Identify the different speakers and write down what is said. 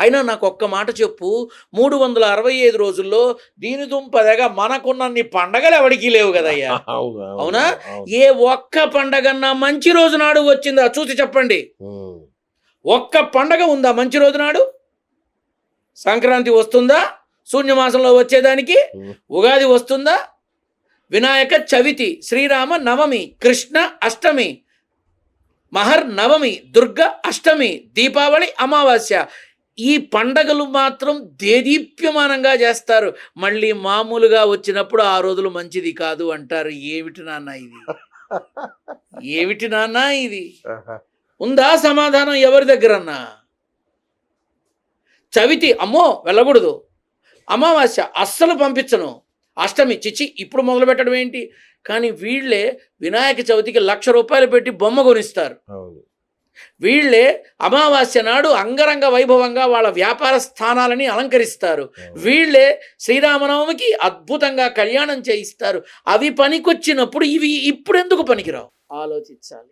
Speaker 1: అయినా నాకు ఒక్క మాట చెప్పు, 365 రోజుల్లో దీని దుంపదగా మనకున్నన్ని పండగలు ఎవడికి లేవు కదయ్యా. అవునా? ఏ ఒక్క పండగన్నా మంచి రోజు నాడు వచ్చిందా చూసి చెప్పండి. ఒక్క పండగ ఉందా మంచి రోజు నాడు? సంక్రాంతి వస్తుందా శూన్యమాసంలో వచ్చేదానికి? ఉగాది వస్తుందా? వినాయక చవితి, శ్రీరామ నవమి, కృష్ణ అష్టమి, మహర్ నవమి, దుర్గ అష్టమి, దీపావళి, అమావాస్య. ఈ పండగలు మాత్రం దేదీప్యమానంగా చేస్తారు. మళ్ళీ మామూలుగా వచ్చినప్పుడు ఆ రోజులు మంచిది కాదు అంటారు. ఏమిటి నాన్న ఇది? ఏమిటి నాన్న ఇది? ఉందా సమాధానం ఎవరి దగ్గరన్నా? చవితి అమ్మో వెళ్ళకూడదు, అమావాస్య అస్సలు పంపించను, అష్టమి చిచి ఇప్పుడు మొదలు పెట్టడం ఏంటి? కానీ వీళ్ళే వినాయక చవితికి 1,00,000 రూపాయలు పెట్టి బొమ్మ కొనిస్తారు. వీళ్ళే అమావాస్య నాడు అంగరంగ వైభవంగా వాళ్ళ వ్యాపార స్థానాలని అలంకరిస్తారు. వీళ్ళే శ్రీరామనవమికి అద్భుతంగా కళ్యాణం చేయిస్తారు. అవి పనికొచ్చినప్పుడు ఇవి ఇప్పుడెందుకు పనికిరావు? ఆలోచించాలి.